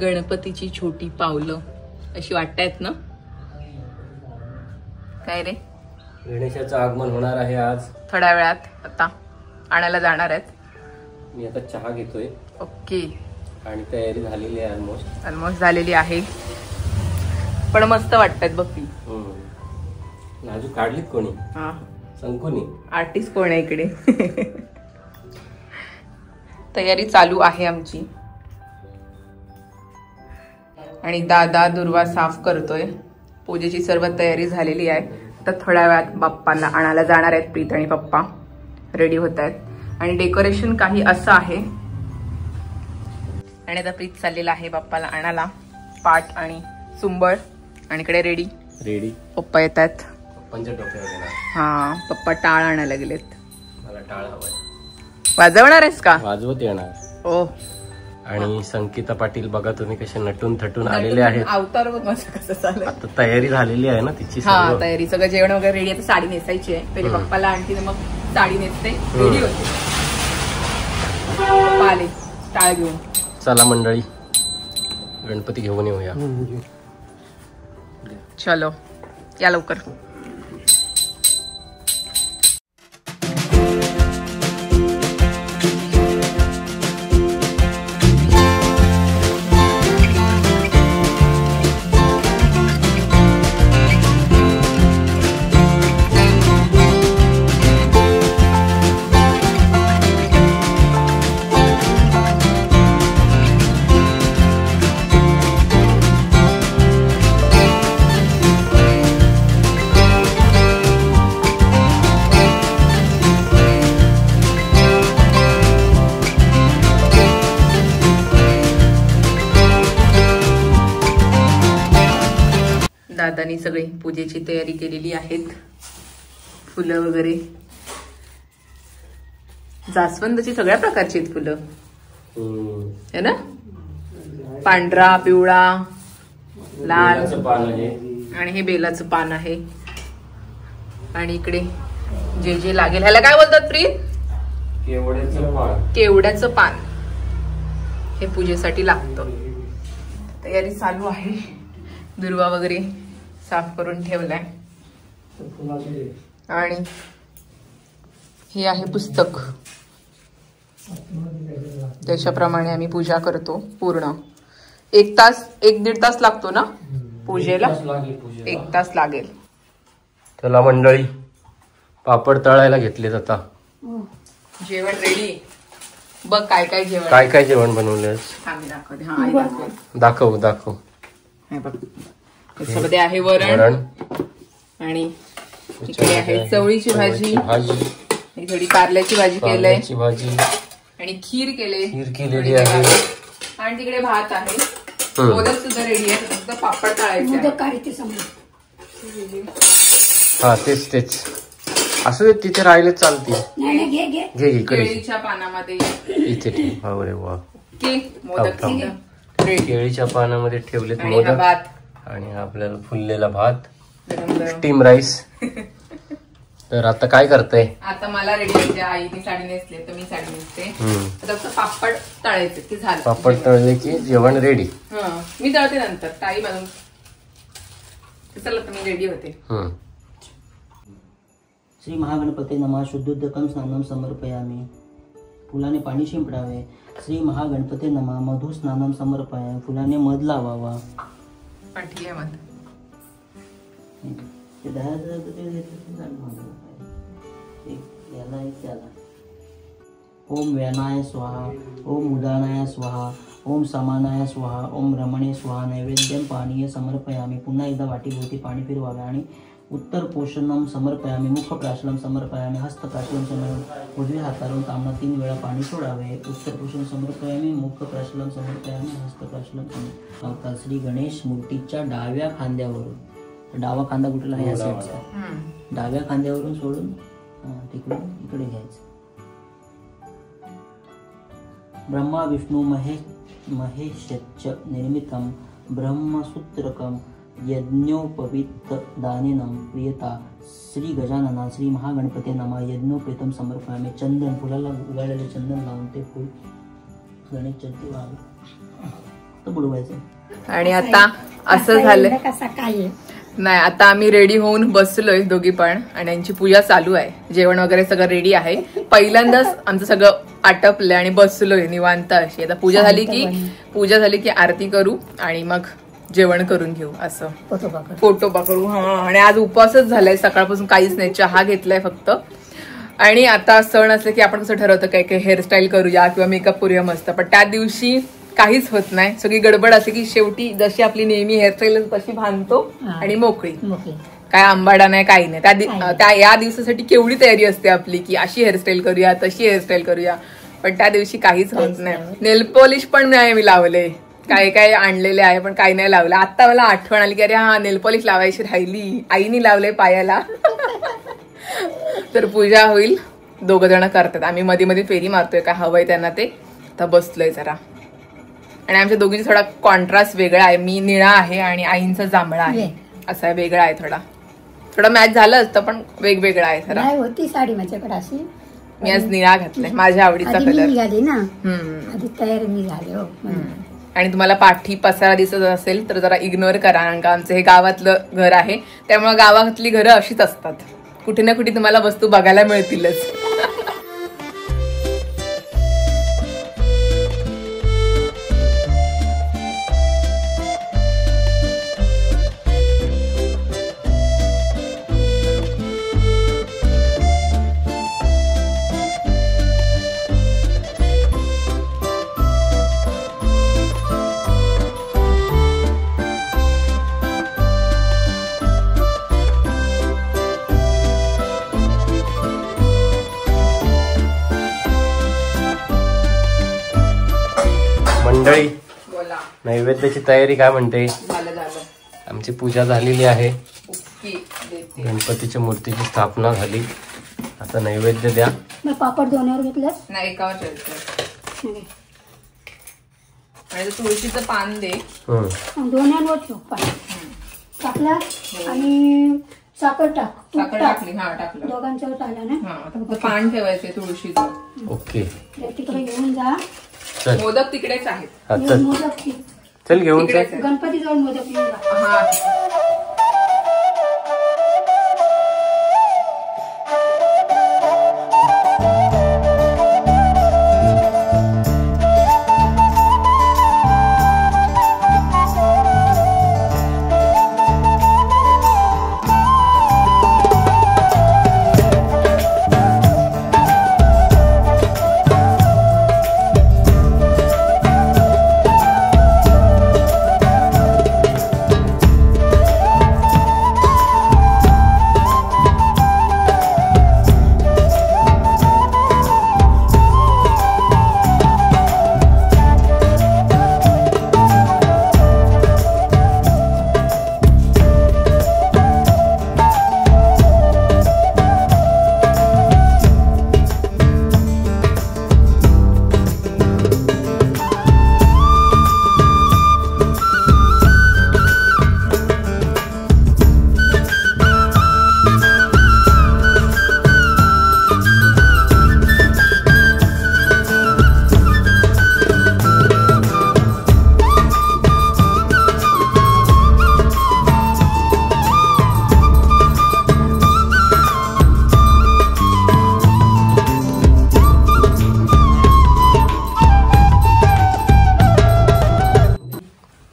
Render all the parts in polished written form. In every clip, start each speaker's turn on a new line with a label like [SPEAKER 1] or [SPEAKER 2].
[SPEAKER 1] गणपतीची छोटी पावलं अशी वाटतायत ना? काय रे?
[SPEAKER 2] गणेशाचं आगमन होणार आहे आज
[SPEAKER 1] थोड्या वेळात. आता आणायला जाणार आहेत.
[SPEAKER 2] मी आता चहा घेतोय.
[SPEAKER 1] ओके.
[SPEAKER 2] आणि तयारी झालेली आहे
[SPEAKER 1] ऑलमोस्ट झालेली आहे. पण मस्त वाटतात बघ ती.
[SPEAKER 2] नाजू काढलीत कोणी?
[SPEAKER 1] हा,
[SPEAKER 2] संकुनी
[SPEAKER 1] आर्टिस्ट कोण आहे इकडे? तयारी चालू आहे आमची. आणि दादा दुर्वा साफ करतोय. पूजेची सर्व तयारी झालेली आहे. तर थोड्या वेळात बाप्पाला आणायला जाणार आहेत. प्रीत आणि पप्पा रेडी होत आहेत. आणि डेकोरेशन काही असं आहे. आणि आता प्रीत चाललेला आहे बाप्पाला आणायला. पाट आणि सुंबळ आणि इकडे रेडी पप्पा येत आहेत.
[SPEAKER 2] पप्पांच्या डोक्यावर येणार.
[SPEAKER 1] हा, पप्पा टाळ आणायला गेलेत.
[SPEAKER 2] मला टाळ हवाय.
[SPEAKER 1] वाजवणार आहेस का?
[SPEAKER 2] वाजवत येणार.
[SPEAKER 1] ओ.
[SPEAKER 2] आणि संगीता पाटील बघा तुम्ही कसे नटून थटून आलेले आहेत.
[SPEAKER 1] अवतार बघ माझं कसं चाललंय.
[SPEAKER 2] आता तयारी झालेली आहे ना तिची?
[SPEAKER 1] हा, तयारी सगळं जेवण वगैरे रेडी. आता साडी नेसायची आहे. पहिले पप्पाला आणखी मग साडी नेसते. रेडी होते. पप्पा आले टाळ घेऊन.
[SPEAKER 2] चला मंडळी गणपती घेऊन येऊया.
[SPEAKER 1] चलो या लवकर. दादानी सगळी पूजेची तयारी केलेली आहेत. फुलं वगैरे जास्वंदची सगळ्या प्रकारची आहेत फुलं है ना? पांढरा, पिवळा, लाल आणि हे बेलाचं पान आहे. आणि इकडे जे जे लागेल ह्याला काय बोलतात प्रीत? केवड्याचं पान. हे पूजेसाठी लागतं. तयारी चालू आहे. दुर्वा वगैरे साफ करून ठेवलाय. आणि हे आहे पुस्तक. त्याच्याप्रमाणे आम्ही पूजा करतो. पूर्ण 1-1.5 तास लागतो ना पूजेला? 1 तास लागेल.
[SPEAKER 2] चला मंडळी पापड तळायला घेतलेत. आता
[SPEAKER 1] जेवण रेडी. बघ काय काय जेवण.
[SPEAKER 2] काय जेवण बनवलेस? दाखव.
[SPEAKER 1] हे बघ, त्याच्यामध्ये आहे वरण आणि इकडे आहे चवळीची भाजी, थोडी कारल्याची भाजी केलंय आणि खीर केलेली आहे. आणि तिकडे भात आहे. मोदक सुद्धा रेडी आहे. फक्त पापड तळायचे.
[SPEAKER 2] हा तेच असं तिथे राहिले चालतील. घे
[SPEAKER 1] केळीच्या पानामध्ये
[SPEAKER 2] इथे ठेव. अरे वा,
[SPEAKER 1] मोदक
[SPEAKER 2] केळीच्या पानामध्ये ठेवलेत मोदक.
[SPEAKER 1] भात
[SPEAKER 2] आणि आपल्याला फुललेला भात, स्टीम राईस. तर आता काय करताय?
[SPEAKER 1] आता मला रेडी व्हायचे. आईने साडी नेसली तर मी साडी नेसते. आता पापड तळायचे की झालं.
[SPEAKER 2] पापड तळले की जेवण रेडी.
[SPEAKER 1] मी तळते नंतर. ताई बनवून. चला तर मी रेडी होते.
[SPEAKER 3] श्री महागणपते नमः. शुद्धोदकम स्नानम समर्पयामी. फुलाने पाणी शिंपडावे. श्री महागणपते नमः. मधु स्नानम समर्पयामी. फुलाने मध लावावा.
[SPEAKER 1] पाठी आहे मध.
[SPEAKER 3] ओम व्यानाय स्वाहा. ओम उदानाय स्वाहा. ओम समानाय स्वाहा. ओम रमणे स्वाहा. नैवेद्यम पानीय समर्पयामी. पुन्हा एकदा वाटीभोवती पाणी फिरवावे आणि उत्तर पोषणम समर्पयामी. मुख प्राशलम समर्पयामी. हस्त प्राशलम समर्पयामी. उजव्या हातावरून तांबडा 3 वेळा पाणी सोडावे. उत्तर पोषण समर्पयामी. मुख प्राशलम समर्पयामी. हस्त प्राशलम समर्पयामी. श्री गणेश मूर्तीच्या डाव्या खांद्यावरून, डावा खांदा कुठला आहे या साईडचा, डाव्या खांद्यावरून सोडून तिकडून इकडे घ्यायचं. ब्रह्मा विष्णू महेशच निर्मितम ब्रह्मसूत्रकम यज्ञोपवीत दानिनम प्रियता. श्री गजानना. श्री महागणपते नमः. यज्ञोपवीतम समर्पयामी. चंदन, फुलाला उगाळलेले चंदन लावून ते फुल गणेश चतुर्थी व्हावे. मस्त बुडवायचं.
[SPEAKER 1] आणि आता असं झालंय नाही, आता आम्ही रेडी होऊन बसलोय दोघी पण आणि यांची पूजा चालू आहे. जेवण वगैरे सगळं रेडी आहे. पहिल्यांदाच आमचं सगळं आटपलंय आणि बसलोय निवांत अशी. आता पूजा झाली की आरती करू आणि मग जेवण करून घेऊ असं फोटो करू. हा, आणि आज उपवासच झालाय, सकाळपासून काहीच नाही, चहा घेतलाय फक्त. आणि आता सण असले की आपण कसं ठरवतं काय काय हेअरस्टाईल करूया किंवा मेकअप करूया मस्त, पण त्या दिवशी काहीच होत नाही. सगळी गडबड असते की शेवटी जशी आपली नेहमी हेअरस्टाईल तशी बांधतो आणि मोकळी. काय आंबाडा नाही, काही नाही. त्या या दिवसासाठी केवढी तयारी असते आपली की अशी हेअरस्टाईल करूया तशी हेअरस्टाईल करूया, पण त्या दिवशी काहीच होत नाही. नेल पॉलिश पण नाही मी लावले, काय काय आणलेले आहे पण काही नाही लावलं. आता मला आठवण आली की अरे हा नेल पॉलिश लावायची राहिली, आईनी लावलंय पायाला. तर पूजा होईल, दोघं जण करतात, आम्ही मध्ये मध्ये फेरी मारतोय काय हवंय त्यांना ते. आता बसलोय जरा. आणि आमच्या दोघींचा थोडा कॉन्ट्रास्ट वेगळा आहे, मी निळा आहे आणि आईंचा जांभळा आहे, असा वेगळा आहे. थोडा मॅच झालं असतं पण वेगवेगळा आहे जरा.
[SPEAKER 4] होती साडी माझ्याकडे अशी,
[SPEAKER 1] मी आज निळा घातलाय, माझ्या आवडीचा कलर.
[SPEAKER 4] तयार मी झाले.
[SPEAKER 1] आणि तुम्हाला पाठी पसारा दिसत असेल तर जरा इग्नोर करा, कारण का आमचं हे गावातलं घर आहे, त्यामुळे गावातली घरं अशीच असतात, कुठे ना कुठे तुम्हाला वस्तू बघायला मिळतीलच.
[SPEAKER 2] मंडळी, नैवेद्याची तयारी काय म्हणते? आमची पूजा झालेली आहे, गणपतीच्या मूर्तीची स्थापना झाली. आता नैवेद्य द्या.
[SPEAKER 4] पापड दोन्हीवर घेतलं
[SPEAKER 1] नाही, एकावर ठेवतो. आणि तुळशीचं पान दे.
[SPEAKER 4] दोन्हीवर ठेव टाकला आणि साखर टाकली. हा, टाकलं. दोघांच्यावर आला ना.
[SPEAKER 1] पान ठेवायचे तुळशीचं.
[SPEAKER 2] ओके,
[SPEAKER 4] तिकडे घेऊन जा.
[SPEAKER 1] मोदक तिकडेच आहेत.
[SPEAKER 2] चल घेऊन जा.
[SPEAKER 4] गणपती जवळ मोदक घेऊन जा.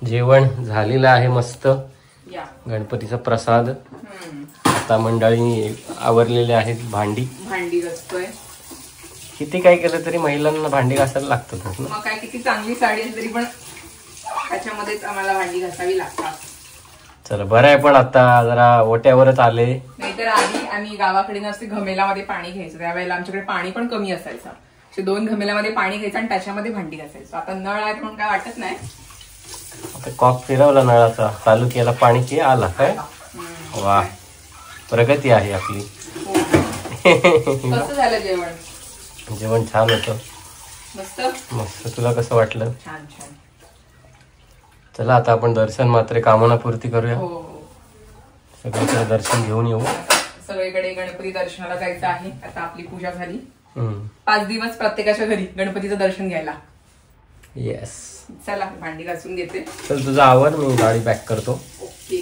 [SPEAKER 2] जेवण झालेलं आहे मस्त, गणपतीचा प्रसाद. आता मंडळी आवरलेले आहेत, भांडी घासतोय. किती काय केलं तरी महिलांना भांडी घासायला लागतात ना.
[SPEAKER 1] काय किती चांगली साडी असली तरी पण त्याच्यामध्येच आम्हाला भांडी घासावी लागतात.
[SPEAKER 2] चला बरं आहे, पण आता जरा ओट्यावरच आले.
[SPEAKER 1] नाहीतर आधी आम्ही गावाकडे नसते घमेलामध्ये पाणी घ्यायचं, त्यावेळेला आमच्याकडे पाणी पण कमी असायचं. 2 घमेल्यामध्ये पाणी घ्यायचं आणि त्याच्यामध्ये भांडी घासायचं. आता नळ आहे म्हणून काय वाटत नाही.
[SPEAKER 2] आता कॉक फिरवला नळाचा, चालू केला, पाणी की आला. काय वा, प्रगती आहे आपली.
[SPEAKER 1] कसं झालं जेवण?
[SPEAKER 2] जेवण छान होतं,
[SPEAKER 1] मस्त
[SPEAKER 2] मस्त. तुला कसं वाटलं?
[SPEAKER 1] छान छान.
[SPEAKER 2] चला आता आपण दर्शन मात्र कामनापूर्ती करूया. सगळीकडे दर्शन घेऊन येऊ.
[SPEAKER 1] सगळीकडे गणपती दर्शनाला जायचं आहे. आता आपली पूजा झाली. 5 दिवस प्रत्येकाच्या घरी गणपतीचं दर्शन घ्यायला.
[SPEAKER 2] येस.
[SPEAKER 1] चला भांडी घासून घेते.
[SPEAKER 2] चल तुझा आवर, मी गाडी पॅक करतो.
[SPEAKER 1] ओके.